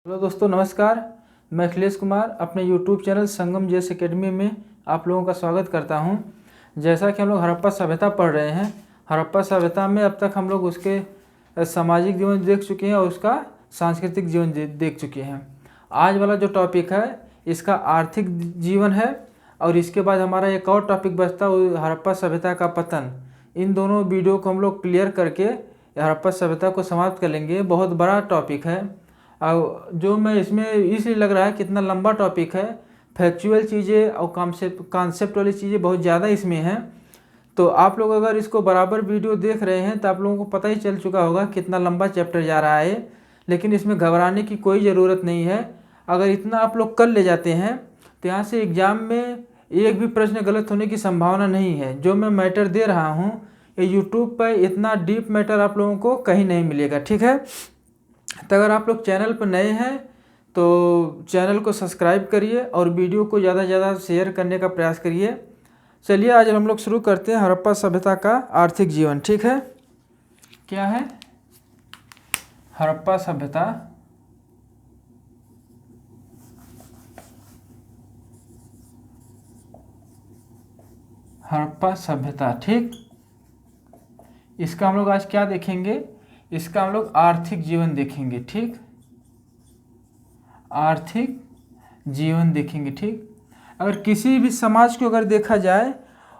Hello दोस्तों, नमस्कार। मैं अखिलेश कुमार अपने यूट्यूब चैनल संगम जेएस एकेडमी में आप लोगों का स्वागत करता हूं। जैसा कि हम लोग हड़प्पा सभ्यता पढ़ रहे हैं, हड़प्पा सभ्यता में अब तक हम लोग उसके सामाजिक जीवन देख चुके हैं और उसका सांस्कृतिक जीवन देख चुके हैं। आज वाला जो टॉपिक है इसका आर्थिक जीवन है और इसके बाद हमारा एक और टॉपिक बचता है हड़प्पा सभ्यता का पतन। इन दोनों वीडियो को हम लोग क्लियर करके हड़प्पा सभ्यता को समाप्त कर लेंगे। बहुत बड़ा टॉपिक है और जो मैं इसमें इसलिए लग रहा है कितना लंबा टॉपिक है, फैक्चुअल चीज़ें और कॉन्सेप्ट वाली चीज़ें बहुत ज़्यादा इसमें हैं। तो आप लोग अगर इसको बराबर वीडियो देख रहे हैं तो आप लोगों को पता ही चल चुका होगा कितना लंबा चैप्टर जा रहा है, लेकिन इसमें घबराने की कोई ज़रूरत नहीं है। अगर इतना आप लोग कर ले जाते हैं तो यहाँ से एग्ज़ाम में एक भी प्रश्न गलत होने की संभावना नहीं है। जो मैं मैटर दे रहा हूँ ये यूट्यूब पर इतना डीप मैटर आप लोगों को कहीं नहीं मिलेगा, ठीक है। तो अगर आप लोग चैनल पर नए हैं तो चैनल को सब्सक्राइब करिए और वीडियो को ज़्यादा से ज़्यादा शेयर करने का प्रयास करिए। चलिए आज हम लोग शुरू करते हैं हड़प्पा सभ्यता का आर्थिक जीवन, ठीक है। क्या है हड़प्पा सभ्यता? हड़प्पा सभ्यता, ठीक। इसका हम लोग आज क्या देखेंगे? इसका हम लोग आर्थिक जीवन देखेंगे, ठीक। आर्थिक जीवन देखेंगे, ठीक। अगर किसी भी समाज को अगर देखा जाए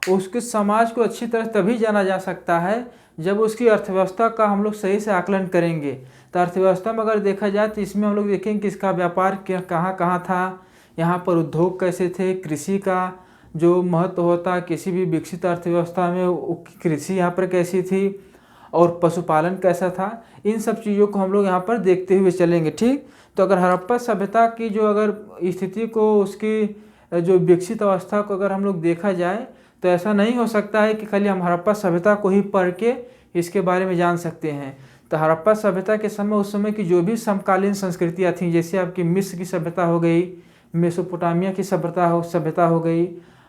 उसके समाज को अच्छी तरह तभी जाना जा सकता है जब उसकी अर्थव्यवस्था का हम लोग सही से आकलन करेंगे। तो अर्थव्यवस्था में अगर देखा जाए तो इसमें हम लोग देखेंगे कि इसका व्यापार कहाँ कहाँ था, यहाँ पर उद्योग कैसे थे, कृषि का जो महत्व होता है किसी भी विकसित अर्थव्यवस्था में, कृषि यहाँ पर कैसी थी और पशुपालन कैसा था। इन सब चीज़ों को हम लोग यहाँ पर देखते हुए चलेंगे, ठीक। तो अगर हड़प्पा सभ्यता की जो अगर स्थिति को उसकी जो विकसित अवस्था को अगर हम लोग देखा जाए तो ऐसा नहीं हो सकता है कि खाली हम हड़प्पा सभ्यता को ही पढ़ के इसके बारे में जान सकते हैं। तो हड़प्पा सभ्यता के समय उस समय की जो भी समकालीन संस्कृतियाँ थीं, जैसे आपकी मिस्र की सभ्यता हो गई, मेसोपोटामिया की सभ्यता हो गई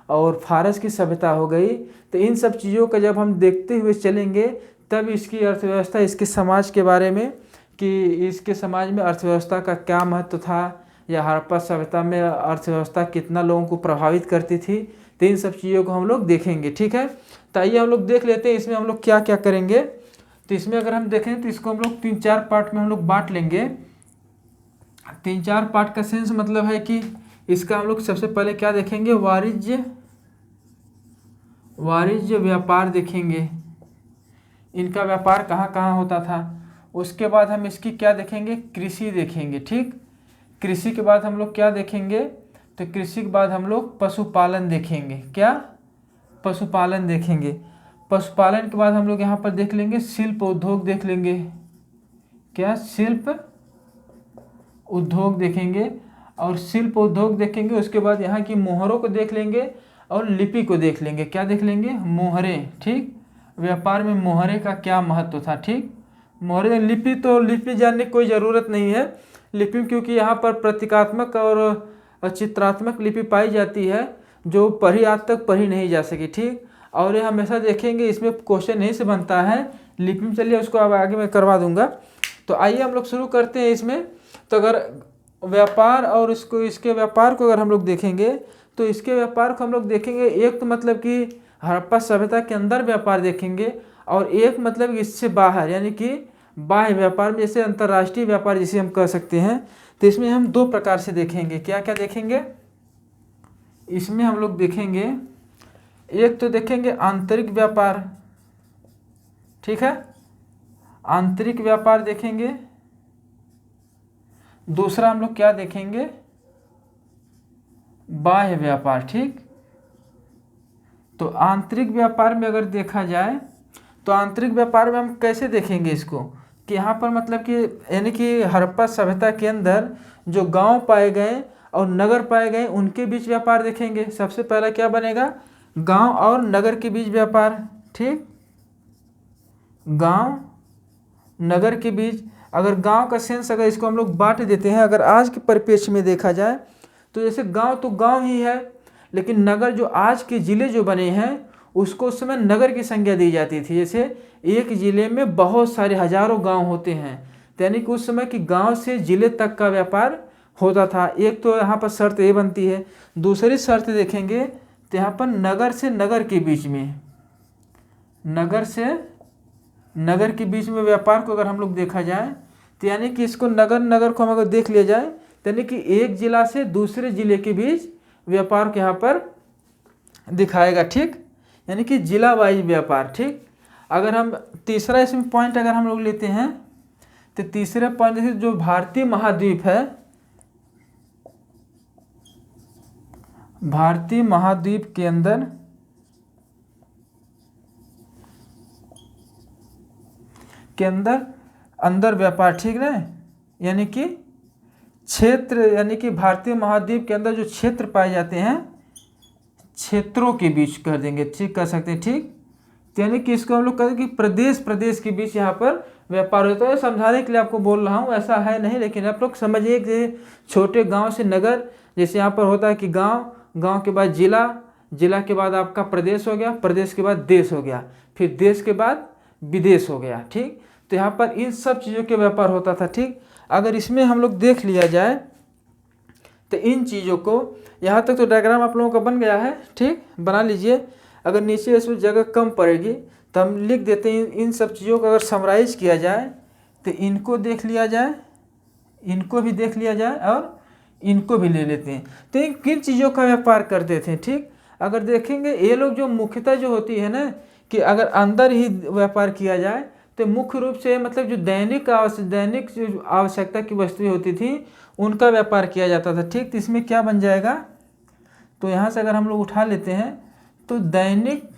और फारस की सभ्यता हो गई। तो इन सब चीज़ों का जब हम देखते हुए चलेंगे तब इसकी अर्थव्यवस्था, इसके समाज के बारे में कि इसके समाज में अर्थव्यवस्था का क्या महत्व था या हड़प्पा सभ्यता में अर्थव्यवस्था कितना लोगों को प्रभावित करती थी, तो इन सब चीज़ों को हम लोग देखेंगे, ठीक है। तो आइए हम लोग देख लेते हैं इसमें हम लोग क्या क्या करेंगे। तो इसमें अगर हम देखें तो इसको हम लोग 3-4 पार्ट में हम लोग बांट लेंगे। 3-4 पार्ट का सेंस मतलब है कि इसका हम लोग सबसे पहले क्या देखेंगे, वाणिज्य व्यापार देखेंगे, इनका व्यापार कहाँ कहाँ होता था। उसके बाद हम इसकी क्या देखेंगे, कृषि देखेंगे, ठीक। कृषि के बाद हम लोग क्या देखेंगे, तो कृषि के बाद हम लोग पशुपालन देखेंगे। क्या? पशुपालन देखेंगे। पशुपालन के बाद हम लोग यहाँ पर देख लेंगे शिल्प उद्योग देख लेंगे। क्या? शिल्प उद्योग देखेंगे और शिल्प उद्योग देखेंगे। उसके बाद यहाँ की मोहरों को देख लेंगे और लिपि को देख लेंगे। क्या देख लेंगे? मोहरे, ठीक। व्यापार में मोहरे का क्या महत्व था, ठीक। मोहरे, लिपि जानने की कोई ज़रूरत नहीं है। लिपि क्योंकि यहाँ पर प्रतीकात्मक और चित्रात्मक लिपि पाई जाती है जो पढ़ी आज तक पढ़ी नहीं जा सकी, ठीक। और ये हमेशा देखेंगे इसमें क्वेश्चन नहीं से बनता है लिपि में। चलिए उसको अब आगे मैं करवा दूंगा। तो आइए हम लोग शुरू करते हैं इसमें। तो अगर व्यापार और इसके व्यापार को अगर हम लोग देखेंगे तो इसके व्यापार को हम लोग देखेंगे, एक तो मतलब कि हड़प्पा सभ्यता के अंदर व्यापार देखेंगे और एक मतलब इससे बाहर यानी कि बाह्य व्यापार में, जैसे अंतर्राष्ट्रीय व्यापार जिसे हम कह सकते हैं। तो इसमें हम 2 प्रकार से देखेंगे। क्या क्या देखेंगे इसमें? हम लोग देखेंगे एक तो देखेंगे आंतरिक व्यापार, ठीक है, आंतरिक व्यापार देखेंगे। दूसरा हम लोग क्या देखेंगे, बाह्य व्यापार, ठीक। तो आंतरिक व्यापार में अगर देखा जाए तो आंतरिक व्यापार में हम कैसे देखेंगे इसको कि यहाँ पर मतलब कि यानी कि हड़प्पा सभ्यता के अंदर जो गांव पाए गए और नगर पाए गए उनके बीच व्यापार देखेंगे। सबसे पहला क्या बनेगा, गांव और नगर के बीच व्यापार, ठीक। गांव नगर के बीच, अगर गांव का सेंस अगर इसको हम लोग बांट देते हैं, अगर आज के परिप्रेक्ष्य में देखा जाए तो जैसे गांव तो गांव ही है, लेकिन नगर जो आज के ज़िले जो बने हैं उसको उस समय नगर की संज्ञा दी जाती थी। जैसे एक ज़िले में बहुत सारे हजारों गांव होते हैं तो यानी कि उस समय कि गांव से जिले तक का व्यापार होता था। एक तो यहाँ पर शर्त ये बनती है। दूसरी शर्त देखेंगे तो यहाँ पर नगर से नगर के बीच में, नगर से नगर के बीच में व्यापार को अगर हम लोग देखा जाए तो यानी कि इसको नगर नगर को हम अगर देख लिया जाए तो यानी कि एक जिला से दूसरे जिले के बीच व्यापार को यहाँ पर दिखाएगा। ठीक, यानी कि जिला वाइज व्यापार। ठीक, अगर हम तीसरा इसमें पॉइंट अगर हम लोग लेते हैं तो तीसरा पॉइंट जैसे जो भारतीय महाद्वीप है, भारतीय महाद्वीप के अंदर अंदर व्यापार, ठीक ना, यानी कि क्षेत्र, यानी कि भारतीय महाद्वीप के अंदर जो क्षेत्र पाए जाते हैं क्षेत्रों के बीच कर देंगे, ठीक कर सकते हैं। ठीक, यानी कि इसको हम लोग कहते हैं कि प्रदेश के बीच यहाँ पर व्यापार होता है। समझाने के लिए आपको बोल रहा हूँ, ऐसा है नहीं, लेकिन आप लोग समझिए कि छोटे गांव से नगर, जैसे यहाँ पर होता है कि गांव के बाद जिला के बाद आपका प्रदेश हो गया, प्रदेश के बाद देश हो गया, फिर देश के बाद विदेश हो गया। ठीक, तो यहाँ पर इन सब चीज़ों के व्यापार होता था। ठीक, अगर इसमें हम लोग देख लिया जाए तो इन चीज़ों को, यहाँ तक तो डायग्राम आप लोगों का बन गया है। ठीक, बना लीजिए। अगर नीचे इसमें जगह कम पड़ेगी तो हम लिख देते हैं। इन सब चीज़ों को अगर समराइज किया जाए तो इनको देख लिया जाए, इनको भी देख लिया जाए और इनको भी ले लेते हैं। तो इन किन चीज़ों का व्यापार करते थे। ठीक, अगर देखेंगे ये लोग जो मुख्यतः जो होती है ना कि अगर अंदर ही व्यापार किया जाए तो मुख्य रूप से मतलब जो दैनिक जो आवश्यकता की वस्तुएं होती थी उनका व्यापार किया जाता था। ठीक, तो इसमें क्या बन जाएगा, तो यहाँ से अगर हम लोग उठा लेते हैं तो दैनिक,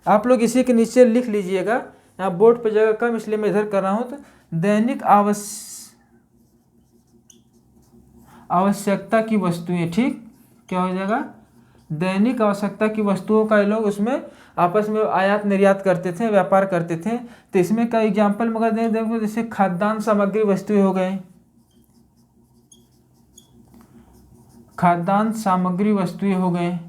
आप लोग इसी के नीचे लिख लीजिएगा, यहाँ बोर्ड पर जगह कम इसलिए मैं इधर कर रहा हूँ। तो दैनिक आवश्यकता की वस्तुएं। ठीक, क्या हो जाएगा, दैनिक आवश्यकता की वस्तुओं का ये लोग उसमें आपस में आयात निर्यात करते थे, व्यापार करते थे। तो इसमें का एग्जाम्पल मगर देखो, जैसे खाद्यान्न सामग्री वस्तुएं हो गए, खाद्यान्न सामग्री वस्तुएं हो गए,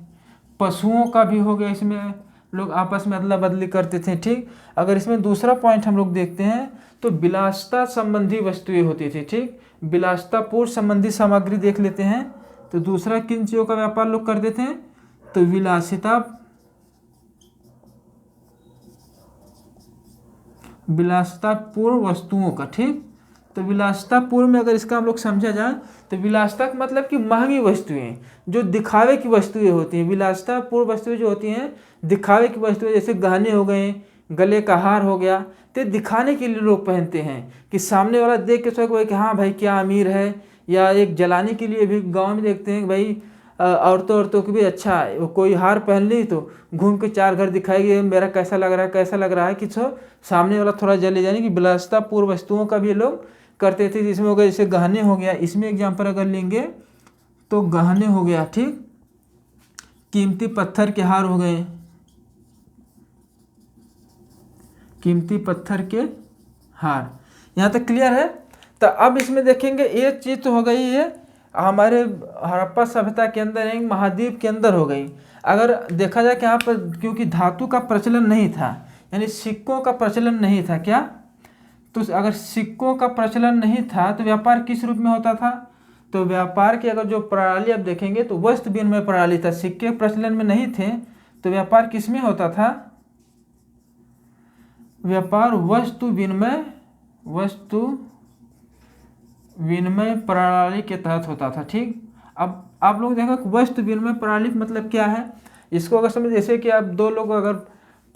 पशुओं का भी हो गया, इसमें लोग आपस में अदला बदली करते थे। ठीक, अगर इसमें दूसरा पॉइंट हम लोग देखते हैं तो विलासिता संबंधी वस्तुएं होती थी। ठीक, विलासितापूर्ण संबंधी सामग्री देख लेते हैं। तो दूसरा किन चीज़ों का व्यापार लोग करते थे, तो विलासितापूर्ण वस्तुओं का। ठीक, तो विलासितापूर्ण में अगर इसका हम लोग समझा जाए तो विलासिता का मतलब कि महंगी वस्तुएं, जो दिखावे की वस्तुएं होती हैं। विलासितापूर्ण वस्तुएं जो होती हैं दिखावे की वस्तुएं, जैसे गहने हो गए, गले का हार हो गया, तो दिखाने के लिए लोग पहनते हैं कि सामने वाला देख के सोचे कि हाँ भाई क्या अमीर है, या एक जलाने के लिए भी गाँव में देखते हैं कि भाई औरतों को भी अच्छा है, कोई हार पहन ली तो घूम के चार घर दिखाएगी मेरा कैसा लग रहा है कि सामने वाला थोड़ा जले जाने की। विलासितापूर्ण वस्तुओं का भी लोग करते थे। जिसमें हो गया जैसे गहने हो गया, इसमें एग्जाम्पल अगर लेंगे तो गहने हो गया। ठीक, कीमती पत्थर के हार हो गए, कीमती पत्थर के हार। यहाँ तक क्लियर है। तो अब इसमें देखेंगे एक चीज़ तो हो गई है हमारे हड़प्पा सभ्यता के अंदर, एक महाद्वीप के अंदर हो गई। अगर देखा जाए कि यहाँ पर क्योंकि धातु का प्रचलन नहीं था, यानी सिक्कों का प्रचलन नहीं था क्या, तो अगर सिक्कों का प्रचलन नहीं था तो व्यापार किस रूप में होता था, तो व्यापार की अगर जो प्रणाली आप देखेंगे तो वस्तु विनिमय प्रणाली था। सिक्के प्रचलन में नहीं थे तो व्यापार किस में होता था, व्यापार वस्तु विनिमय प्रणाली के तहत होता था। ठीक, अब आप लोग देखो वस्तु विनिमय प्रणाली मतलब क्या है, इसको अगर समझ, जैसे कि आप दो लोग अगर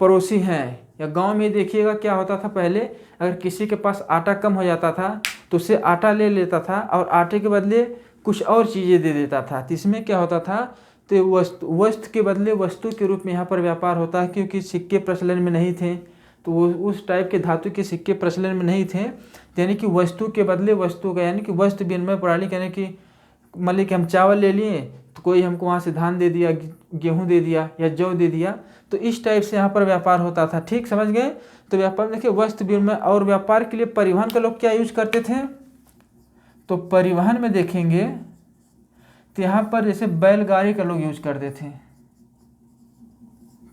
पड़ोसी हैं या गांव में देखिएगा क्या होता था पहले, अगर किसी के पास आटा कम हो जाता था तो उससे आटा ले लेता था और आटे के बदले कुछ और चीज़ें दे देता था। तो इसमें क्या होता था, तो वस्तु के बदले वस्तु के रूप में यहाँ पर व्यापार होता है। क्योंकि सिक्के प्रचलन में नहीं थे तो वो उस टाइप के धातु के सिक्के प्रचलन में नहीं थे, यानी कि वस्तु के बदले वस्तु का, यानी कि वस्तु विनिमय प्रणाली, यानी कि मान लीजिए कि हम चावल ले लिए तो कोई हमको वहाँ से धान दे दिया, गेहूँ दे दिया या जौ दे दिया, तो इस टाइप से यहाँ पर व्यापार होता था। ठीक, समझ गए। तो व्यापार में देखिए वस्तु विनिमय, और व्यापार के लिए परिवहन का लोग क्या यूज करते थे, तो परिवहन में देखेंगे तो यहाँ पर जैसे बैलगाड़ी का लोग यूज करते थे।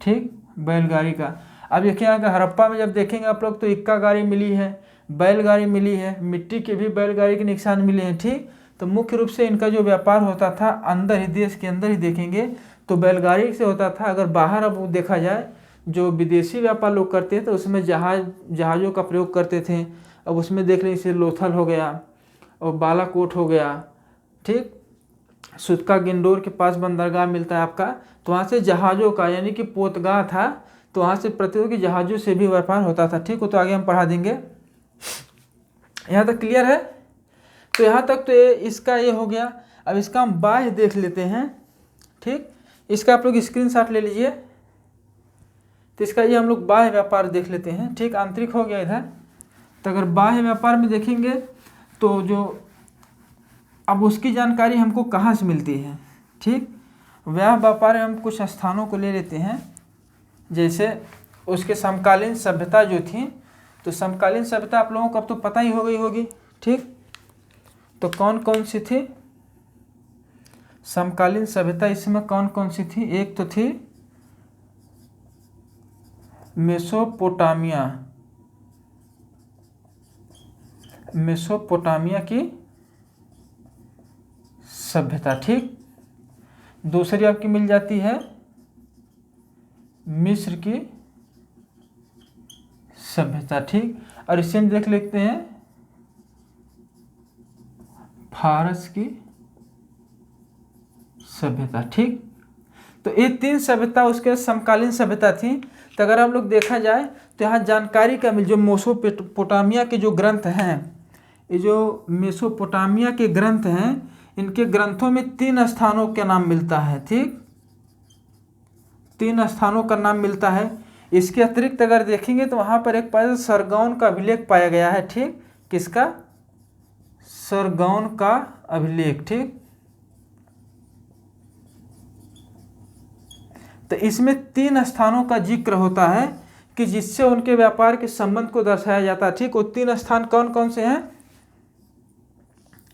ठीक, बैलगाड़ी का। अब देखिए अगर हड़प्पा में जब देखेंगे आप लोग तो इक्का गाड़ी मिली है, बैलगाड़ी मिली है, मिट्टी के भी बैलगाड़ी के निशान मिले हैं। ठीक, तो मुख्य रूप से इनका जो व्यापार होता था अंदर ही, देश के अंदर ही देखेंगे तो बैलगाड़ी से होता था। अगर बाहर अब देखा जाए जो विदेशी व्यापार लोग करते थे तो उसमें जहाज़ों का प्रयोग करते थे। अब उसमें देख लें जैसे लोथल हो गया और बालाकोट हो गया। ठीक, सुतका गिंडोर के पास बंदरगाह मिलता है आपका, तो वहाँ से जहाज़ों का यानी कि पोतगाह था, तो वहाँ से प्रतियोगी जहाज़ों से भी व्यापार होता था। ठीक, वो तो आगे हम पढ़ा देंगे। यहाँ तक क्लियर है? तो यहाँ तक तो इसका ये हो गया। अब इसका हम बाह्य देख लेते हैं। ठीक, इसका आप लोग स्क्रीनशॉट ले लीजिए। तो इसका ये हम लोग बाह्य व्यापार देख लेते हैं। ठीक, आंतरिक हो गया इधर। तो अगर बाह्य व्यापार में देखेंगे तो जो अब उसकी जानकारी हमको कहाँ से मिलती है। ठीक, व्यापार में हम कुछ स्थानों को ले लेते हैं, जैसे उसके समकालीन सभ्यता जो थी, तो समकालीन सभ्यता आप लोगों को अब तो पता ही हो गई होगी। ठीक, तो कौन कौन सी थी समकालीन सभ्यता, इसमें कौन कौन सी थी? एक तो थी मेसोपोटामिया की सभ्यता। ठीक, दूसरी आपकी मिल जाती है मिस्र की सभ्यता। ठीक, और इसे हम देख लेते हैं फारस की सभ्यता। ठीक, तो ये तीन सभ्यता उसके समकालीन सभ्यता थी। तो अगर हम लोग देखा जाए तो यहाँ जानकारी का मिल, जो मेसोपोटामिया के जो ग्रंथ हैं, ये जो मेसोपोटामिया के ग्रंथ हैं, इनके ग्रंथों में 3 स्थानों का नाम मिलता है। ठीक, 3 स्थानों का नाम मिलता है। इसके अतिरिक्त अगर देखेंगे तो वहाँ पर एक पाया सरगौन का अभिलेख पाया गया है। ठीक, किसका? सरगौन का अभिलेख। ठीक, तो इसमें 3 स्थानों का जिक्र होता है कि जिससे उनके व्यापार के संबंध को दर्शाया जाता है। ठीक, वो 3 स्थान कौन कौन से हैं?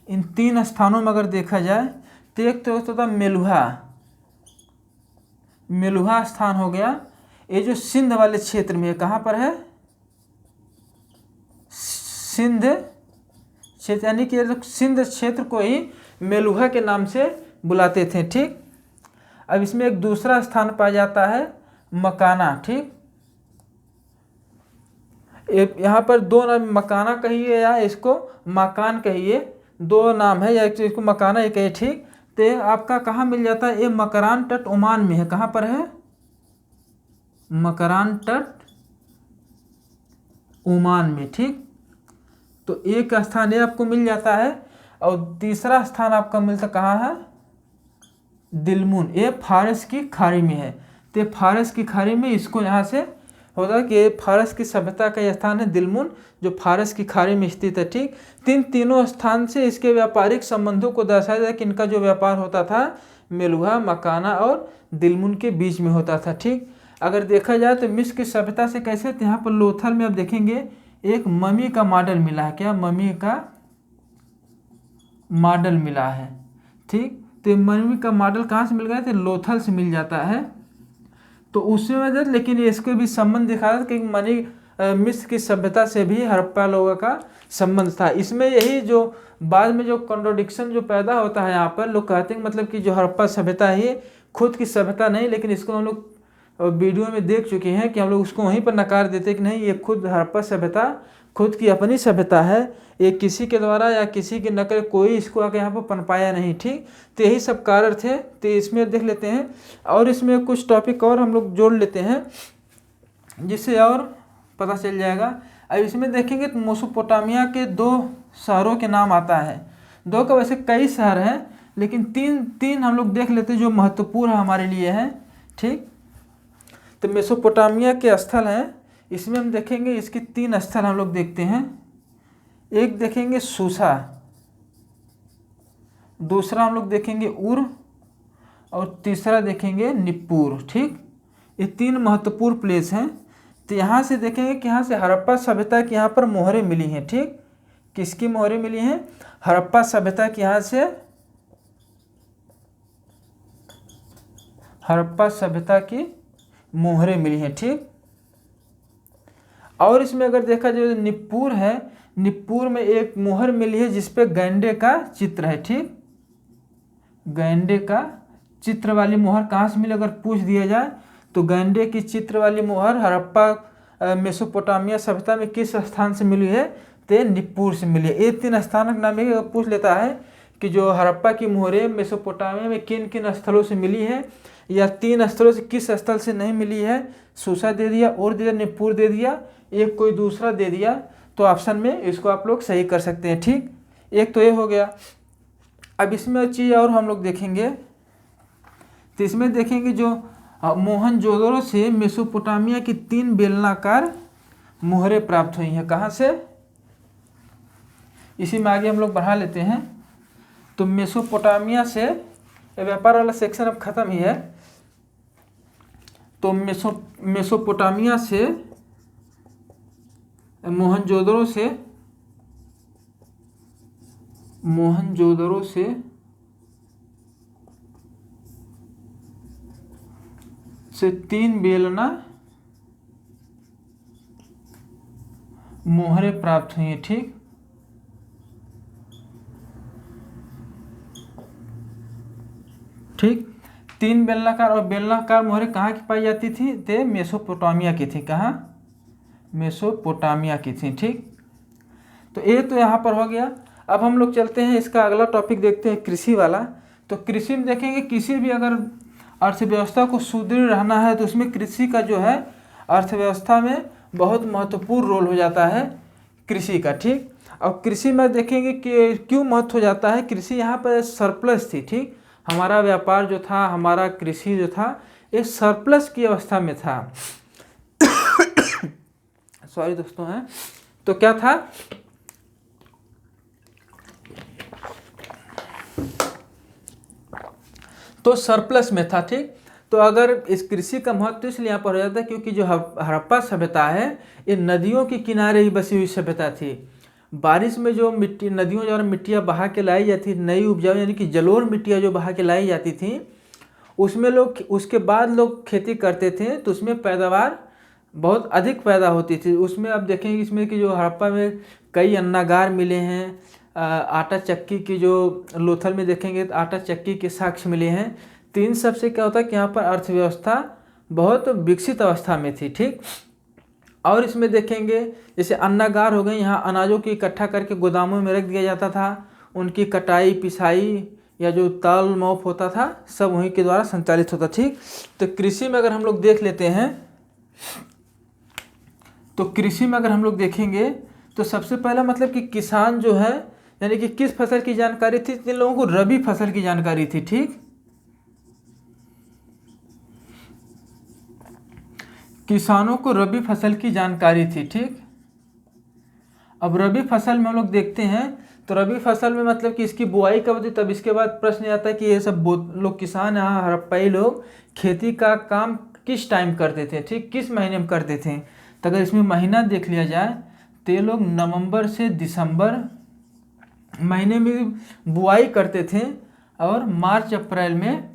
इन 3 स्थानों में अगर देखा जाए तो एक तो होता मेलुहा स्थान हो गया। ये जो सिंध वाले क्षेत्र में है, कहाँ पर है? सिंध क्षेत्र, यानी कि सिंध क्षेत्र को ही मेलुहा के नाम से बुलाते थे। ठीक, अब इसमें एक दूसरा स्थान पाया जाता है मकाना। ठीक, यहाँ पर 2 नाम, मकाना कहिए या इसको मकान कहिए, 2 नाम है, या इसको मकाना ही कहिए। ठीक, तो आपका कहाँ मिल जाता है? ये मकरान तट ओमान में है। कहाँ पर है? मकरान तट ओमान में। ठीक, तो एक स्थान ये आपको मिल जाता है, और तीसरा स्थान आपका मिलता कहाँ है? दिलमुन, ये फारस की खाड़ी में है। तो फारस की खाड़ी में इसको यहाँ से होता है कि फारस की सभ्यता का स्थान है दिलमुन, जो फारस की खाड़ी में स्थित है। ठीक, तीनों स्थान से इसके व्यापारिक संबंधों को दर्शाया जाता है कि इनका जो व्यापार होता था मेलुहा, मकाना और दिलमुन के बीच में होता था। ठीक, अगर देखा जाए तो मिस्र की सभ्यता से कैसे, तो यहाँ पर लोथल में आप देखेंगे एक मम्मी का मॉडल मिला है। क्या? मम्मी का मॉडल मिला है। ठीक, तो मम्मी का मॉडल कहाँ से मिल गया? तो लोथल से मिल जाता है। तो उसमें वजह, लेकिन इसको भी संबंध दिखा रहा था कि मिस्र की सभ्यता से भी हड़प्पा लोगों का संबंध था। इसमें यही जो बाद में जो कॉन्ट्रोडिक्शन जो पैदा होता है, यहाँ पर लोग कहते हैं मतलब कि जो हड़प्पा सभ्यता है खुद की सभ्यता नहीं, लेकिन इसको हम लोग वीडियो में देख चुके हैं कि हम लोग उसको वहीं पर नकार देते हैं कि नहीं, ये खुद हड़प्पा सभ्यता खुद की अपनी सभ्यता है, ये किसी के द्वारा या किसी की नकल कोई इसको आके यहाँ पर पनपाया नहीं। ठीक, तो यही सब कारण थे। तो इसमें देख लेते हैं, और इसमें कुछ टॉपिक और हम लोग जोड़ लेते हैं जिससे और पता चल जाएगा। अब इसमें देखेंगे तो मेसोपोटामिया के 2 शहरों के नाम आता है। 2 का वैसे कई शहर हैं, लेकिन तीन हम लोग देख लेते हैं जो महत्वपूर्ण हमारे लिए हैं। ठीक, तो मेसोपोटामिया के स्थल हैं, इसमें हम देखेंगे इसके 3 स्थल हम लोग देखते हैं। एक देखेंगे सूसा, दूसरा हम लोग देखेंगे उर, और तीसरा देखेंगे निप्पुर। ठीक, ये 3 महत्वपूर्ण प्लेस हैं। तो यहाँ से देखेंगे कि यहाँ से हड़प्पा सभ्यता की यहाँ पर मोहरें मिली हैं। ठीक, किसकी मोहरें मिली हैं? हड़प्पा सभ्यता की यहाँ से हड़प्पा सभ्यता की मोहरें मिली हैं। ठीक, और इसमें अगर देखा जाए निप्पुर है, निप्पुर में एक मोहर मिली है जिसपे गैंडे का चित्र है। ठीक, गैंडे का चित्र वाली मोहर कहाँ से मिली अगर पूछ दिया जाए तो गैंडे की चित्र वाली मोहर हड़प्पा मेसोपोटामिया सभ्यता में किस स्थान से मिली है, तो निप्पुर से मिली है। ये 3 स्थानक नाम ही पूछ लेता है कि जो हड़प्पा की मोहरें मेसोपोटामिया में किन किन स्थलों से मिली है, या 3 स्थलों से किस स्थल से नहीं मिली है। सूसा दे दिया, और दे दिया, निप्पुर दे दिया, एक कोई दूसरा दे दिया, तो ऑप्शन में इसको आप लोग सही कर सकते हैं। ठीक, एक तो ये हो गया। अब इसमें चीज़ और हम लोग देखेंगे, तो इसमें देखेंगे जो मोहनजोदड़ो से मेसोपोटामिया की 3 बेलनाकार मोहरें प्राप्त हुई हैं। कहाँ से, इसी में आगे हम लोग बढ़ा लेते हैं। तो मेसोपोटामिया से, व्यापार वाला सेक्शन अब खत्म ही है, तो मेसोपोटामिया से मोहनजोदड़ो से 3 बेलना मोहरें प्राप्त हुई हैं। ठीक, ठीक, 3 बेलनाकार, और बेलनाकार मोहरें कहाँ की पाई जाती थी, ते मेसोपोटामिया की थी। कहाँ, मेसोपोटामिया की थी। ठीक, तो ये तो यहाँ पर हो गया। अब हम लोग चलते हैं, इसका अगला टॉपिक देखते हैं, कृषि वाला। तो कृषि में देखेंगे, किसी भी अगर अर्थव्यवस्था को सुदृढ़ रहना है तो उसमें कृषि का जो है अर्थव्यवस्था में बहुत महत्वपूर्ण रोल हो जाता है कृषि का। ठीक, और कृषि में देखेंगे कि क्यों महत्व हो जाता है। कृषि यहाँ पर सरप्लस थी। ठीक, हमारा व्यापार जो था, हमारा कृषि जो था, ये सरप्लस की अवस्था में था। सॉरी दोस्तों हैं, तो क्या था, तो सरप्लस में था। ठीक, तो अगर इस कृषि का महत्व इसलिए यहाँ पर हो जाता है क्योंकि जो हड़प्पा सभ्यता है ये नदियों के किनारे ही बसी हुई सभ्यता थी। बारिश में जो मिट्टी, नदियों द्वारा मिट्टियाँ बहा के लाई जाती, नई उपजाऊ यानी कि जलोढ़ मिट्टियाँ जो बहा के लाई जाती थी, उसमें लोग, उसके बाद लोग खेती करते थे, तो उसमें पैदावार बहुत अधिक पैदा होती थी। उसमें अब देखेंगे इसमें कि जो हड़प्पा में कई अन्नागार मिले हैं, आटा चक्की की, जो लोथल में देखेंगे तो आटा चक्की के साक्ष्य मिले हैं। तो इन सब से क्या होता है कि यहाँ पर अर्थव्यवस्था बहुत विकसित अवस्था में थी। ठीक, और इसमें देखेंगे जैसे अन्नागार हो गए, यहाँ अनाजों की इकट्ठा करके गोदामों में रख दिया जाता था, उनकी कटाई पिसाई या जो ताल मौफ होता था सब वहीं के द्वारा संचालित होता। ठीक, तो कृषि में अगर हम लोग देख लेते हैं, तो कृषि में अगर हम लोग देखेंगे तो सबसे पहला मतलब कि किसान जो है, यानी कि किस फसल की जानकारी थी, जिन लोगों को रबी फसल की जानकारी थी। ठीक, किसानों को रबी फसल की जानकारी थी। ठीक, अब रबी फसल में हम लोग देखते हैं, तो रबी फसल में मतलब कि इसकी बुआई कब होती, तब इसके बाद प्रश्न आता है कि ये सब लोग किसान, यहाँ हड़प्पाई लोग खेती का काम किस टाइम करते थे। ठीक, किस महीने में करते थे, तो अगर इसमें महीना देख लिया जाए तो ये लोग नवंबर से दिसंबर महीने में बुआई करते थे, और मार्च अप्रैल में,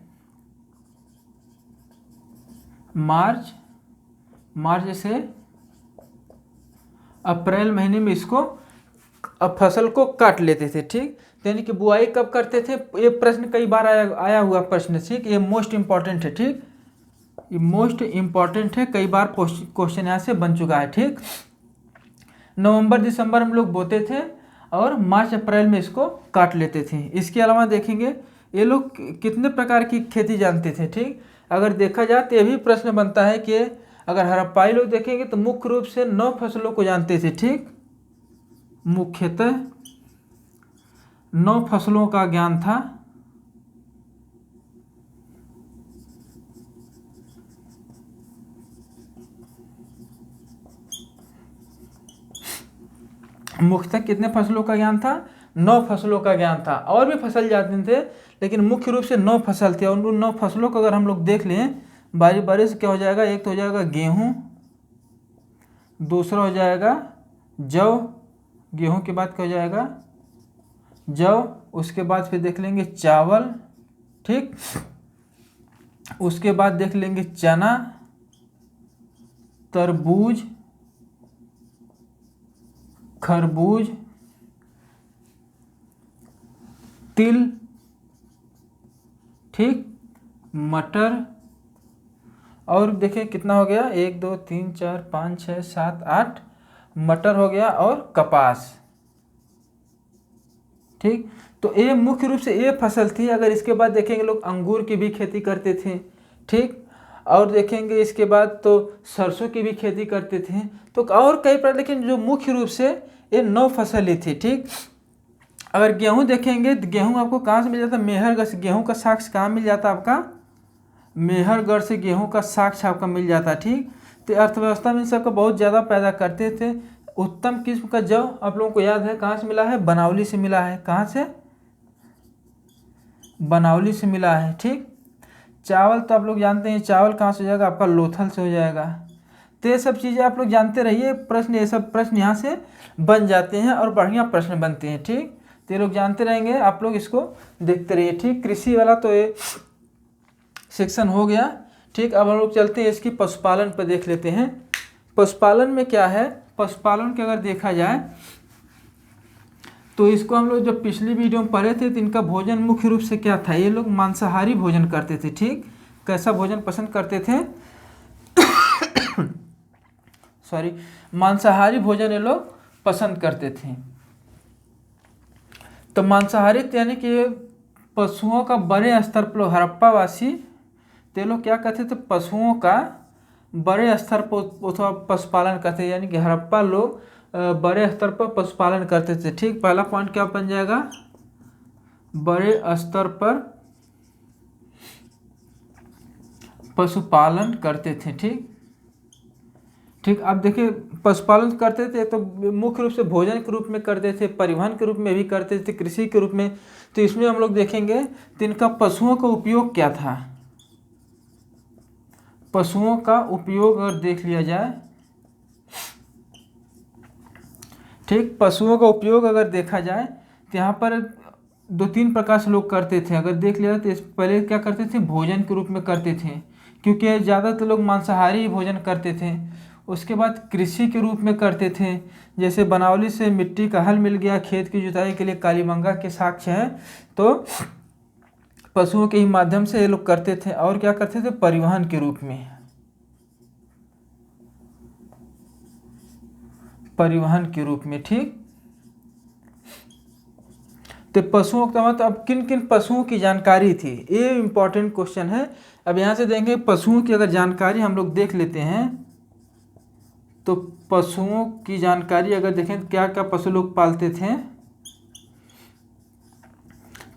मार्च से अप्रैल महीने में इसको फसल को काट लेते थे। ठीक, यानी कि बुआई कब करते थे, ये प्रश्न कई बार आया हुआ प्रश्न। ठीक, ये मोस्ट इम्पॉर्टेंट है। ठीक, ये मोस्ट इम्पॉर्टेंट है, कई बार क्वेश्चन यहाँ से बन चुका है। ठीक, नवंबर दिसंबर हम लोग बोते थे और मार्च अप्रैल में इसको काट लेते थे। इसके अलावा देखेंगे ये लोग कितने प्रकार की खेती जानते थे। ठीक, अगर देखा जाए तो ये भी प्रश्न बनता है कि अगर हड़प्पाई लोग देखेंगे तो मुख्य रूप से 9 फसलों को जानते थे। ठीक, मुख्यतः 9 फसलों का ज्ञान था। मुख्यतः कितने फसलों का ज्ञान था, 9 फसलों का ज्ञान था। और भी फसल जानते थे लेकिन मुख्य रूप से 9 फसल थे। और उन 9 फसलों को अगर हम लोग देख लें बारी बारी से, क्या हो जाएगा, एक तो हो जाएगा गेहूँ, दूसरा हो जाएगा जौ, गेहूँ के बाद क्या हो जाएगा जौ, उसके बाद फिर देख लेंगे चावल। ठीक, उसके बाद देख लेंगे चना, तरबूज, खरबूज, तिल, ठीक, मटर, और देखिए कितना हो गया, 1 2 3 4 5 6 7 8 मटर हो गया और कपास, ठीक। तो ये मुख्य रूप से ये फसल थी। अगर इसके बाद देखेंगे लोग अंगूर की भी खेती करते थे, ठीक, और देखेंगे इसके बाद तो सरसों की भी खेती करते थे, तो और कई प्रकार, लेकिन जो मुख्य रूप से ये 9 फसल ही थी, ठीक। अगर गेहूं देखेंगे तो गेहूं आपको कहाँ से मिल जाता है, मेहरगढ़ से गेहूं का साक्ष कहाँ मिल जाता है आपका, मेहरगढ़ से गेहूं का साक्ष आपका मिल जाता है, ठीक। तो अर्थव्यवस्था में इन सबका बहुत ज़्यादा पैदा करते थे। उत्तम किस्म का जौ आप लोगों को याद है कहाँ से मिला है, बनावली से मिला है, कहाँ से, बनावली से मिला है, ठीक। चावल तो आप लोग जानते हैं, चावल कहाँ से हो जाएगा आपका, लोथल से हो जाएगा। तो ये सब चीज़ें आप लोग जानते रहिए, प्रश्न ये सब प्रश्न यहाँ से बन जाते हैं और बढ़िया प्रश्न बनते हैं, ठीक। तो ये लोग जानते रहेंगे, आप लोग इसको देखते रहिए, ठीक। कृषि वाला तो ये सेक्शन हो गया, ठीक। अब हम लोग चलते हैं इसकी पशुपालन पर देख लेते हैं। पशुपालन में क्या है, पशुपालन के अगर देखा जाए तो इसको हम लोग जब पिछली वीडियो में पढ़े थे तो इनका भोजन मुख्य रूप से क्या था, ये लोग मांसाहारी भोजन करते थे, ठीक। कैसा भोजन पसंद करते थे सॉरी, मांसाहारी भोजन ये लोग पसंद करते थे। तो मांसाहारी यानी कि पशुओं का बड़े स्तर पर हड़प्पा वासी ते लोग क्या कहते थे, पशुओं का बड़े स्तर पर पशुपालन करते, यानी कि हड़प्पा लोग बड़े स्तर पर पशुपालन करते थे, ठीक। पहला पॉइंट क्या बन जाएगा, बड़े स्तर पर पशुपालन करते थे, ठीक, ठीक। अब देखिए पशुपालन करते थे तो मुख्य रूप से भोजन के रूप में करते थे, परिवहन के रूप में भी करते थे, कृषि के रूप में। तो इसमें हम लोग देखेंगे तो इनका पशुओं का उपयोग क्या था, पशुओं का उपयोग अगर देख लिया जाए, ठीक, पशुओं का उपयोग अगर देखा जाए तो यहाँ पर 2-3 प्रकार से लोग करते थे। अगर देख लिया तो पहले क्या करते थे, भोजन के रूप में करते थे, क्योंकि ज़्यादातर लोग मांसाहारी भोजन करते थे। उसके बाद कृषि के रूप में करते थे, जैसे बनावली से मिट्टी का हल मिल गया, खेत की जुताई के लिए कालीबंगा के साक्ष्य हैं, तो पशुओं के ही माध्यम से ये लोग करते थे। और क्या करते थे, परिवहन के रूप में, परिवहन के रूप में, ठीक। तो पशुओं का मतलब अब किन किन पशुओं की जानकारी थी, ये इम्पोर्टेंट क्वेश्चन है। अब यहाँ से देंगे पशुओं की अगर जानकारी हम लोग देख लेते हैं, तो पशुओं की जानकारी अगर देखें तो क्या क्या पशु लोग पालते थे।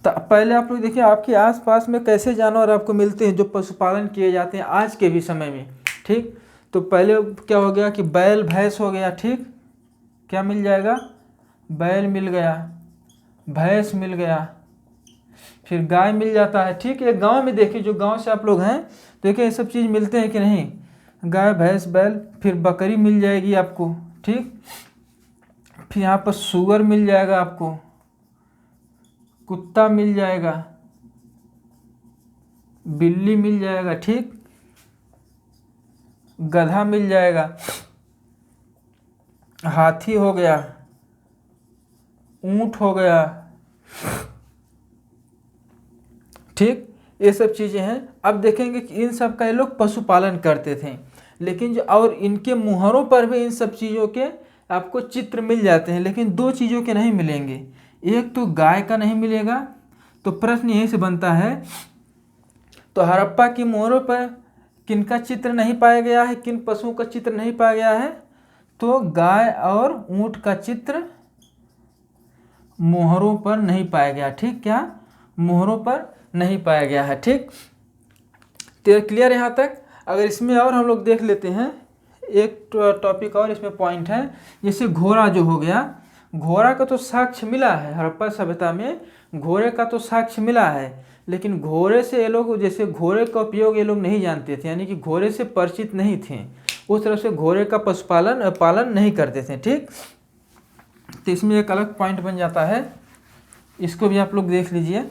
तो पहले आप लोग देखिए आपके आसपास में कैसे जानवर आपको मिलते हैं जो पशुपालन किए जाते हैं आज के भी समय में, ठीक। तो पहले क्या हो गया कि बैल भैंस हो गया, ठीक, क्या मिल जाएगा, बैल मिल गया, भैंस मिल गया, फिर गाय मिल जाता है, ठीक। ये गांव में देखिए, जो गांव से आप लोग हैं देखिए ये सब चीज़ मिलते हैं कि नहीं, गाय भैंस बैल, फिर बकरी मिल जाएगी आपको, ठीक। फिर यहाँ पर सुअर मिल जाएगा आपको, कुत्ता मिल जाएगा, बिल्ली मिल जाएगा, ठीक, गधा मिल जाएगा, हाथी हो गया, ऊंट हो गया, ठीक। ये सब चीज़ें हैं। अब देखेंगे कि इन सब का ये लोग पशुपालन करते थे, लेकिन जो और इनके मुहरों पर भी इन सब चीज़ों के आपको चित्र मिल जाते हैं, लेकिन 2 चीज़ों के नहीं मिलेंगे, एक तो गाय का नहीं मिलेगा। तो प्रश्न यहीं से बनता है, तो हड़प्पा की मुहरों पर किनका चित्र नहीं पाया गया है, किन पशुओं का चित्र नहीं पाया गया है, तो गाय और ऊंट का चित्र मुहरों पर नहीं पाया गया, ठीक, क्या मुहरों पर नहीं पाया गया है, ठीक। तो क्लियर यहाँ तक। अगर इसमें और हम लोग देख लेते हैं एक टॉपिक और इसमें पॉइंट है, जैसे घोड़ा जो हो गया, घोड़ा का तो साक्ष्य मिला है हड़प्पा सभ्यता में, घोड़े का तो साक्ष्य मिला है, लेकिन घोड़े से ये लोग, जैसे घोड़े का उपयोग ये लोग नहीं जानते थे, यानी कि घोड़े से परिचित नहीं थे, उस तरफ से घोड़े का पशुपालन पालन नहीं करते थे, ठीक। तो इसमें एक अलग पॉइंट बन जाता है, इसको भी आप लोग देख लीजिए।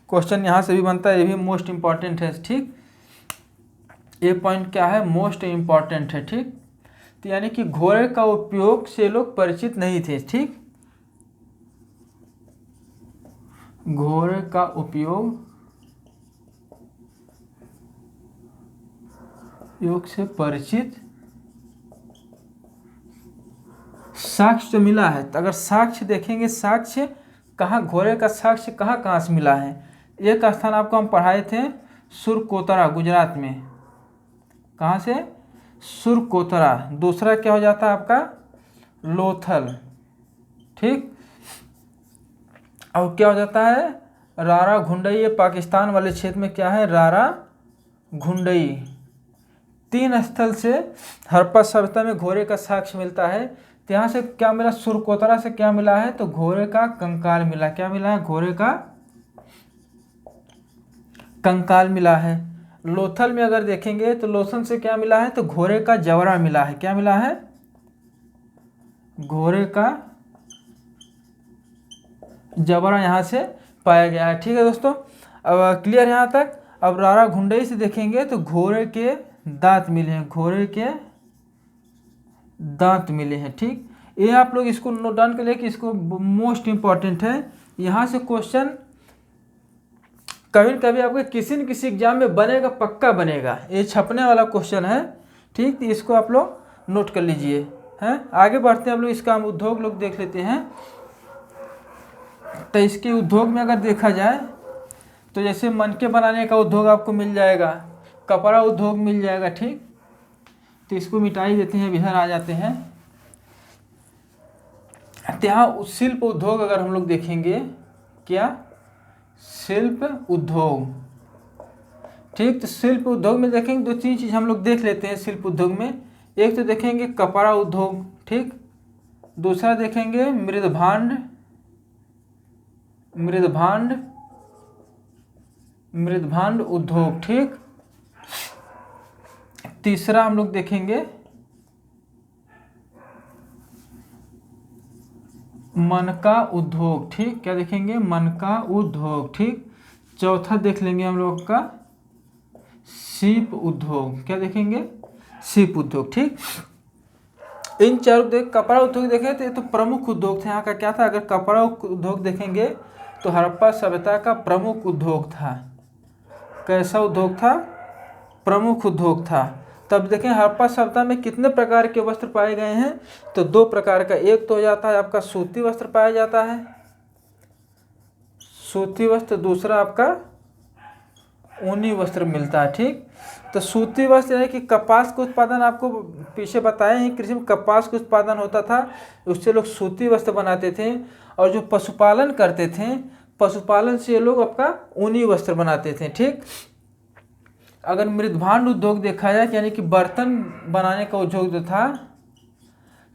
क्वेश्चन यहाँ से भी बनता है, ये भी मोस्ट इम्पॉर्टेंट है, ठीक। ये पॉइंट क्या है, मोस्ट इम्पॉर्टेंट है, ठीक। तो यानी कि घोड़े का उपयोग से लोग परिचित नहीं थे। ठीक, घोड़े का उपयोग से परिचित, साक्ष्य तो मिला है। तो अगर साक्ष्य देखेंगे, साक्ष्य कहाँ, घोड़े का साक्ष्य कहाँ कहाँ से मिला है। एक स्थान आपको हम पढ़ाए थे सुरकोतरा गुजरात में, कहाँ से, सुरकोतरा। दूसरा क्या हो जाता है आपका, लोथल। ठीक, और क्या हो जाता है, रारा घुंडई। ये पाकिस्तान वाले क्षेत्र में क्या है, रारा घुंडई। 3 स्थल से हड़प्पा सभ्यता में घोड़े का साक्ष्य मिलता है। तो यहाँ से क्या मिला, सुरकोतरा से क्या मिला है, तो घोड़े का कंकाल मिला। क्या मिला है, घोड़े का कंकाल मिला है। लोथल में अगर देखेंगे तो लोथल से क्या मिला है, तो घोड़े का जबड़ा मिला है। क्या मिला है, घोड़े का जबड़ा यहाँ से पाया गया है। ठीक है दोस्तों, अब क्लियर यहाँ तक। अब रारा घुंडई से देखेंगे तो घोड़े के दांत मिले हैं, घोड़े के दांत मिले हैं। ठीक, ये आप लोग इसको नोट डाउन कर ले कि इसको मोस्ट इंपॉर्टेंट है। यहाँ से क्वेश्चन कभी न कभी आपके किसी न किसी एग्जाम में बनेगा, पक्का बनेगा। ये छपने वाला क्वेश्चन है। ठीक, तो इसको आप लोग नोट कर लीजिए। हैं, आगे बढ़ते हैं हम लोग, इसका हम उद्योग लोग देख लेते हैं। तो इसके उद्योग में अगर देखा जाए तो जैसे मनके बनाने का उद्योग आपको मिल जाएगा, कपड़ा उद्योग मिल जाएगा। ठीक, तो इसको मिटा ही देते हैं, बिहार आ जाते हैं। तो यहाँ शिल्प उद्योग अगर हम लोग देखेंगे, क्या, शिल्प उद्योग। ठीक, तो शिल्प उद्योग में देखेंगे 2-3 चीज़ हम लोग देख लेते हैं शिल्प उद्योग में। एक तो देखेंगे कपड़ा उद्योग। ठीक, दूसरा देखेंगे मृदभांड, मृदभांड उद्योग। ठीक, तीसरा हम लोग देखेंगे मनका उद्योग। ठीक, क्या देखेंगे, मनका उद्योग। ठीक, चौथा देख लेंगे हम लोग का सीप उद्योग। क्या देखेंगे, सीप उद्योग। ठीक, इन चारों देख, कपड़ा उद्योग देखें तो ये तो प्रमुख उद्योग थे। यहाँ का क्या था, अगर कपड़ा उद्योग देखेंगे तो हड़प्पा सभ्यता का प्रमुख उद्योग था। कैसा उद्योग था, प्रमुख उद्योग था। तब देखें हड़प्पा सभ्यता में कितने प्रकार के वस्त्र पाए गए हैं, तो 2 प्रकार का। एक तो हो जाता है आपका सूती वस्त्र पाया जाता है, सूती वस्त्र। दूसरा आपका ऊनी वस्त्र मिलता है। ठीक, तो सूती वस्त्र है कि कपास का उत्पादन, आपको पीछे बताए हैं कृषि में कपास का उत्पादन होता था, उससे लोग सूती वस्त्र बनाते थे। और जो पशुपालन करते थे, पशुपालन से ये लोग आपका ऊनी वस्त्र बनाते थे। ठीक, अगर मृदभांड उद्योग देखा जाए यानी कि बर्तन बनाने का उद्योग जो था,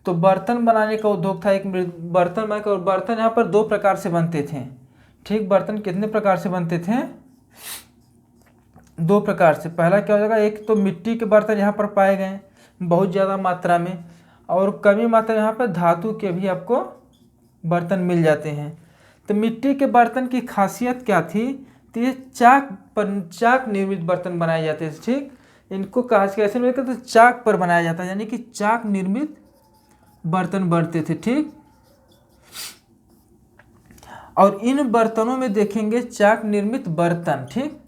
तो बर्तन बनाने का उद्योग था। एक बर्तन बनाने का, बर्तन यहाँ पर 2 प्रकार से बनते थे। ठीक, बर्तन कितने प्रकार से बनते थे, 2 प्रकार से। पहला क्या हो जाएगा, एक तो मिट्टी के बर्तन यहाँ पर पाए गए बहुत ज़्यादा मात्रा में, और कमी मात्रा यहाँ पर धातु के भी आपको बर्तन मिल जाते हैं। तो मिट्टी के बर्तन की खासियत क्या थी, तो ये चाक निर्मित बर्तन बनाए जाते थे। ठीक, इनको कैसे मिलकर, तो चाक पर बनाया जाता है, यानी कि चाक निर्मित बर्तन बनते थे। ठीक, और इन बर्तनों में देखेंगे चाक निर्मित बर्तन। ठीक,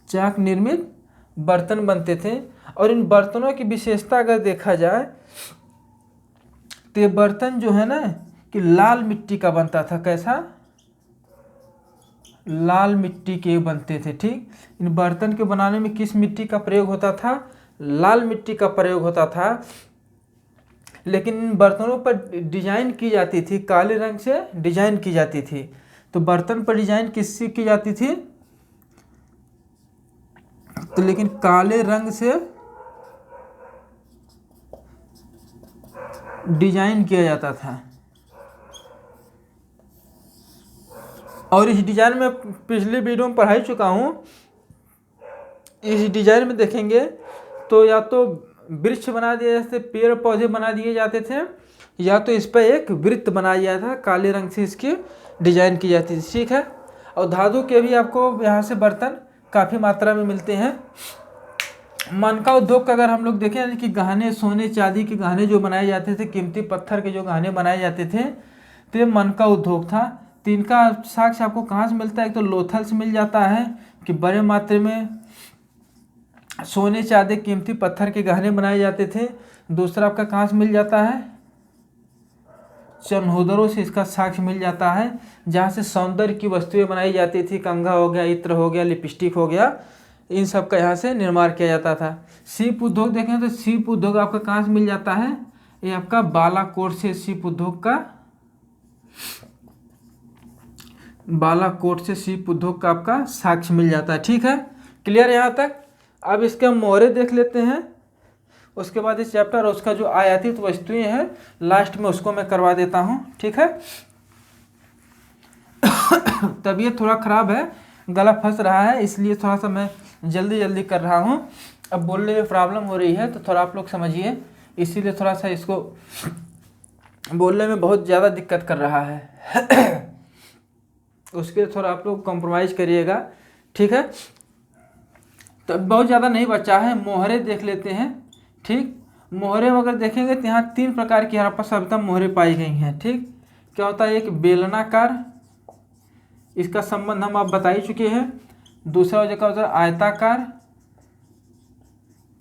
चाक निर्मित बर्तन बनते थे। और इन बर्तनों की विशेषता अगर देखा जाए तो ये बर्तन जो है ना कि लाल मिट्टी का बनता था। कैसा, लाल मिट्टी के बनते थे। ठीक, इन बर्तन के बनाने में किस मिट्टी का प्रयोग होता था, लाल मिट्टी का प्रयोग होता था। लेकिन इन बर्तनों पर डिजाइन की जाती थी, काले रंग से डिजाइन की जाती थी। तो बर्तन पर डिजाइन किससे की जाती थी, तो लेकिन काले रंग से डिजाइन किया जाता था। और इस डिजाइन में पिछले वीडियो में पढ़ा ही चुका हूँ। इस डिजाइन में देखेंगे तो या तो वृक्ष बना दिए, जैसे पेड़ पौधे बना दिए जाते थे, या तो इस पर एक वृत्त बनाया गया था, काले रंग से इसकी डिजाइन की जाती थी। ठीक है, और धातु के भी आपको यहाँ से बर्तन काफ़ी मात्रा में मिलते हैं। मन का उद्योग का अगर हम लोग देखें, यानी कि गहने, सोने चांदी के गहने जो बनाए जाते थे, कीमती पत्थर के जो गहने बनाए जाते थे, तो ये मन का उद्योग था। तो इनका साक्ष्य आपको कहाँ से मिलता है? एक तो लोथल से मिल जाता है कि बड़े मात्रा में सोने चांदी कीमती पत्थर के गहने बनाए जाते थे। दूसरा आपका कहाँ से मिल जाता है? चनहोदरों से इसका साक्ष्य मिल जाता है, जहाँ से सौंदर्य की वस्तुएं बनाई जाती थी। कंघा हो गया, इत्र हो गया, लिपस्टिक हो गया, इन सब का यहाँ से निर्माण किया जाता था। शिल्प उद्योग देखें तो शिल्प उद्योग आपका कहाँ से मिल जाता है? ये आपका बालाकोट से शिल्प उद्योग का, बालाकोट से शिल्प उद्योग का आपका साक्ष्य मिल जाता है। ठीक है, क्लियर यहाँ तक? अब इसके हम मोहरे देख लेते हैं, उसके बाद इस चैप्टर और उसका जो आयातित वस्तुएं हैं लास्ट में उसको मैं करवा देता हूँ। ठीक है, तबीयत थोड़ा ख़राब है, गला फंस रहा है, इसलिए थोड़ा सा मैं जल्दी जल्दी कर रहा हूँ। अब बोलने में प्रॉब्लम हो रही है तो थोड़ा आप लोग समझिए, इसीलिए थोड़ा सा इसको बोलने में बहुत ज़्यादा दिक्कत कर रहा है। उसके लिए थोड़ा आप लोग कॉम्प्रोमाइज़ करिएगा। ठीक है, तो बहुत ज़्यादा नहीं बचा है, मोहरे देख लेते हैं। ठीक, मोहरे में अगर देखेंगे तो यहाँ 3 प्रकार की हड़प्पा सभ्यता मोहरे पाई गई हैं। ठीक, क्या होता है? एक बेलनाकार, इसका संबंध हम आप बता ही चुके हैं। दूसरा हो जाता है आयताकार,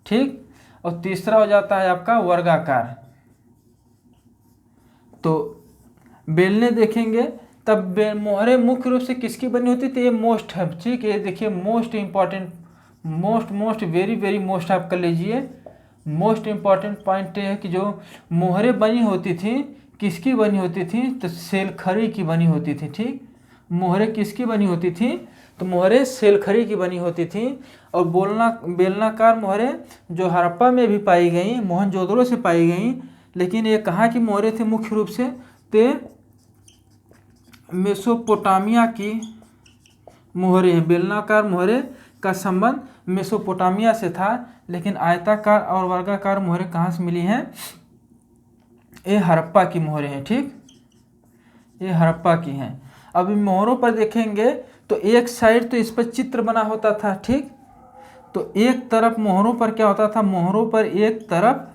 ठीक, और तीसरा हो जाता है आपका वर्गाकार। तो बेलने देखेंगे तब मोहरे मुख्य रूप से किसकी बनी होती थी? ये मोस्ट है। ठीक है, ये देखिए most important, most very very most आप कर लीजिए। मोस्ट इम्पॉर्टेंट पॉइंट ये है कि जो मोहरे बनी होती थी किसकी बनी होती थी? तो सेलखरी की बनी होती थी। ठीक, मोहरे किसकी बनी होती थी? तो मोहरे सेलखरी की बनी होती थी। और बेलनाकार मोहरे जो हड़प्पा में भी पाई गई, मोहनजोदड़ो से पाई गई, लेकिन ये कहाँ की मोहरे थे मुख्य रूप से? ते मेसोपोटामिया की मोहरे हैं। बेलनाकार मोहरे का संबंध मेसोपोटामिया से था, लेकिन आयताकार और वर्गाकार मोहरे कहाँ से मिली हैं? ये हड़प्पा की मोहरे हैं। ठीक, ये हड़प्पा की हैं। अब इन मोहरों पर देखेंगे तो एक साइड तो इस पर चित्र बना होता था। ठीक, तो एक तरफ मोहरों पर क्या होता था? मोहरों पर एक तरफ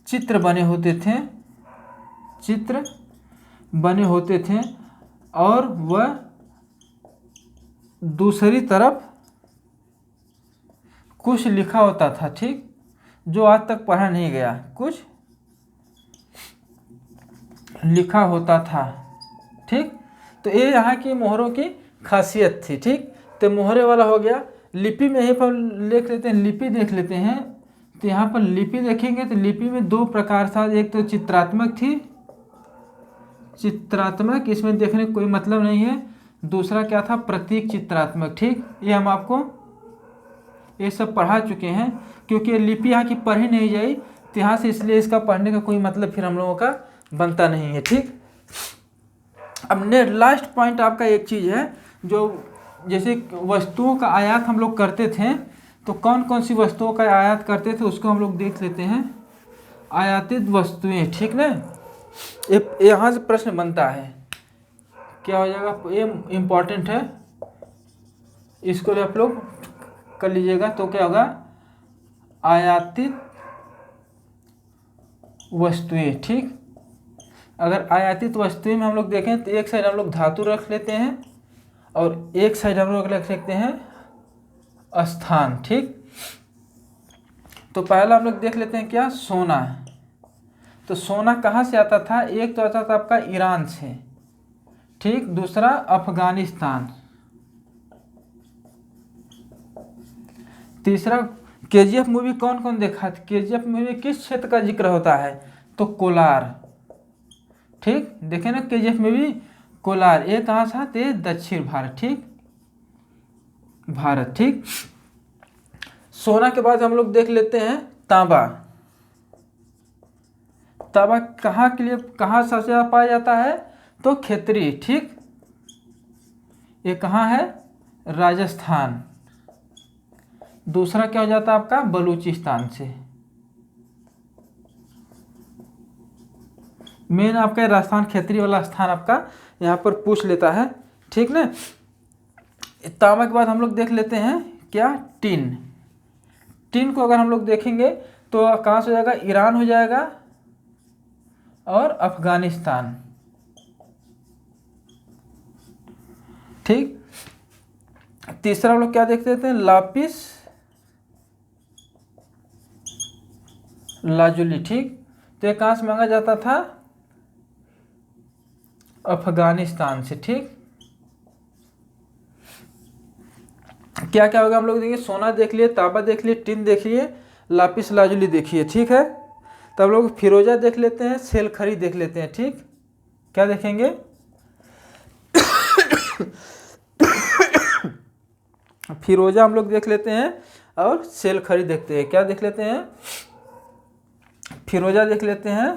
चित्र बने होते थे, चित्र बने होते थे, और वह दूसरी तरफ कुछ लिखा होता था। ठीक, जो आज तक पढ़ा नहीं गया, कुछ लिखा होता था। ठीक, तो ये यहाँ की मोहरों की खासियत थी। ठीक, तो मोहरे वाला हो गया। लिपि में यहीं पर लिख लेते हैं, लिपि देख लेते हैं। तो यहाँ पर लिपि देखेंगे तो लिपि में 2 प्रकार था। एक तो चित्रात्मक थी, चित्रात्मक, इसमें देखने का कोई मतलब नहीं है। दूसरा क्या था? प्रतीक चित्रात्मक। ठीक, ये हम आपको ये सब पढ़ा चुके हैं, क्योंकि लिपि यहाँ की पढ़ी नहीं जाई तो यहाँ से, इसलिए इसका पढ़ने का कोई मतलब फिर हम लोगों का बनता नहीं है। ठीक, अब लास्ट पॉइंट आपका एक चीज़ है, जो जैसे वस्तुओं का आयात हम लोग करते थे, तो कौन कौन सी वस्तुओं का आयात करते थे उसको हम लोग देख लेते हैं। आयातित वस्तुएं, ठीक ना, यहाँ से प्रश्न बनता है, क्या हो जाएगा? ये इम्पॉर्टेंट है, इसको भी आप लोग कर लीजिएगा। तो क्या होगा? आयातित वस्तुएं। ठीक, अगर आयातित वस्तुएं में हम लोग देखें तो एक साइड हम लोग धातु रख लेते हैं और एक साइड हम लोग रख सकते हैं स्थान। ठीक, तो पहला हम लोग देख लेते हैं क्या? सोना। तो सोना कहाँ से आता था? एक तो आता था आपका ईरान से, ठीक, दूसरा अफगानिस्तान, तीसरा केजीएफ मूवी कौन कौन देखा? केजीएफ मूवी में किस क्षेत्र का जिक्र होता है? तो कोलार। ठीक, देखे ना केजीएफ मूवी, कोलार। ये कहाँ था? ते दक्षिण भारत। ठीक, भारत। ठीक, सोना के बाद हम लोग देख लेते हैं तांबा। तांबा कहाँ के लिए, कहाँ सबसे ज़्यादा पाया जाता है? तो खेतरी। ठीक, ये कहाँ है? राजस्थान। दूसरा क्या हो जाता है आपका? बलूचिस्तान से। मेन आपका राजस्थान खेतरी वाला स्थान आपका यहाँ पर पूछ लेता है। ठीक ना, तांबा के बाद हम लोग देख लेते हैं क्या? टिन। टिन को अगर हम लोग देखेंगे तो कहाँ से हो जाएगा, ईरान हो जाएगा और अफगानिस्तान। ठीक, तीसरा हम लोग क्या देख लेते हैं, लापिस लाजुली। ठीक, तो ये कहाँ से मांगा जाता था, अफगानिस्तान से। ठीक, क्या क्या होगा हम लोग देखेंगे, सोना देख लिए, तांबा देख लिए, टिन देख लिए, लापिस लाजुली देखिए। ठीक है, तब लोग फिरोजा देख लेते हैं, सेल खरी देख लेते हैं। ठीक, क्या देखेंगे, फिरोजा हम लोग देख लेते हैं और सेल खरी देखते हैं। क्या देख लेते हैं, फिरोजा देख लेते हैं,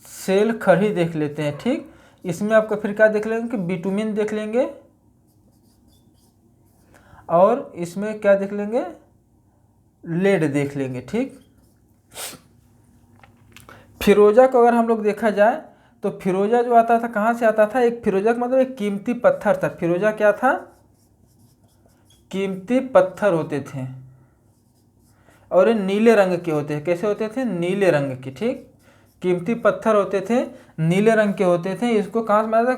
सेल खरी देख लेते हैं। ठीक, इसमें आपका फिर क्या देख लेंगे कि बिटुमिन देख लेंगे और इसमें क्या देख लेंगे, लेड देख लेंगे। ठीक, फिरोजा को अगर हम लोग देखा जाए तो फिरोजा जो आता था कहाँ से आता था, एक फिरोजा का मतलब एक कीमती पत्थर था। फिरोजा क्या था, कीमती पत्थर होते थे और ये नीले रंग के होते हैं। कैसे होते थे, नीले रंग के। ठीक, कीमती पत्थर होते थे, नीले रंग के होते थे। इसको कहाँ से मिला था,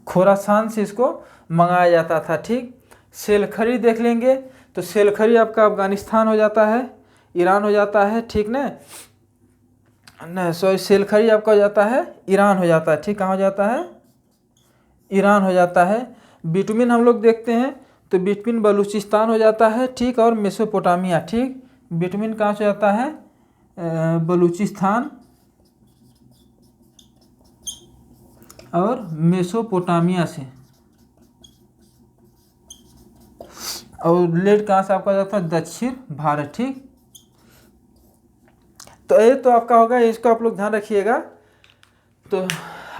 खुरासान से इसको मंगाया जाता था। ठीक, सेलखरी देख लेंगे तो सेलखरी आपका अफगानिस्तान हो जाता है, ईरान हो जाता है। ठीक ना, सॉरी, सेलखरी आपका हो जाता है, ईरान हो जाता है। ठीक, कहाँ हो जाता है, ईरान हो जाता है। बिटुमिन हम लोग देखते हैं तो बिटुमिन बलूचिस्तान हो जाता है। ठीक, और मेसोपोटामिया। ठीक, बिटुमिन कहाँ से जाता है, बलूचिस्तान और मेसोपोटामिया से। और लेड कहाँ से आपका जाता है, दक्षिण भारत। ठीक, तो ये तो आपका होगा, इसको आप लोग ध्यान रखिएगा। तो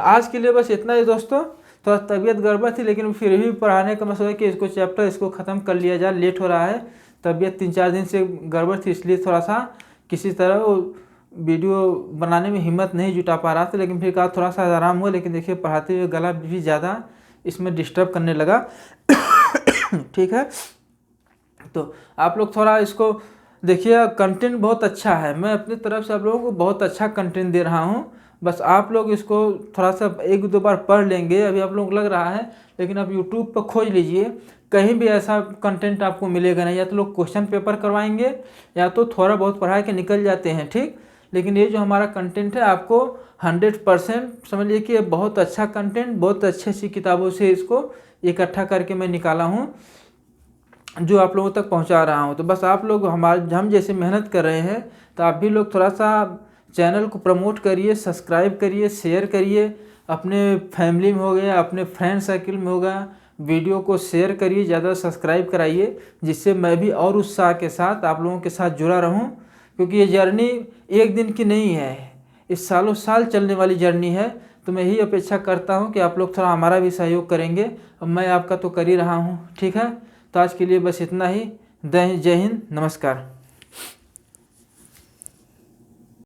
आज के लिए बस इतना ही दोस्तों। थोड़ा तबीयत गड़बड़ थी लेकिन फिर भी पढ़ाने का मसला है कि इसको चैप्टर इसको ख़त्म कर लिया जाए, लेट हो रहा है। तबीयत 3-4 दिन से गड़बड़ थी, इसलिए थोड़ा सा किसी तरह वो वीडियो बनाने में हिम्मत नहीं जुटा पा रहा था। लेकिन फिर कहा थोड़ा सा आराम हुआ, लेकिन देखिए पढ़ाते हुए गला भी ज़्यादा इसमें डिस्टर्ब करने लगा। ठीक है, तो आप लोग थोड़ा इसको देखिए, कंटेंट बहुत अच्छा है। मैं अपनी तरफ से आप लोगों को बहुत अच्छा कंटेंट दे रहा हूँ। बस आप लोग इसको थोड़ा सा 1-2 बार पढ़ लेंगे, अभी आप लोग लग रहा है, लेकिन आप यूट्यूब पर खोज लीजिए, कहीं भी ऐसा कंटेंट आपको मिलेगा नहीं। या तो लोग क्वेश्चन पेपर करवाएंगे या तो थोड़ा बहुत पढ़ा के निकल जाते हैं। ठीक, लेकिन ये जो हमारा कंटेंट है आपको 100% समझ लीजिए कि बहुत अच्छा कंटेंट, बहुत अच्छी किताबों से इसको इकट्ठा करके मैं निकाला हूँ, जो आप लोगों तक पहुंचा रहा हूं। तो बस आप लोग हम जैसे मेहनत कर रहे हैं, तो आप भी लोग थोड़ा सा चैनल को प्रमोट करिए, सब्सक्राइब करिए, शेयर करिए। अपने फैमिली में हो गया, अपने फ्रेंड सर्किल में होगा, वीडियो को शेयर करिए, ज़्यादा सब्सक्राइब कराइए, जिससे मैं भी और उत्साह के साथ आप लोगों के साथ जुड़ा रहूं। क्योंकि ये जर्नी एक दिन की नहीं है, इस सालों साल चलने वाली जर्नी है। तो मैं यही अपेक्षा करता हूँ कि आप लोग थोड़ा हमारा भी सहयोग करेंगे, और मैं आपका तो कर ही रहा हूँ। ठीक है, तो आज के लिए बस इतना ही। जय हिंद, नमस्कार।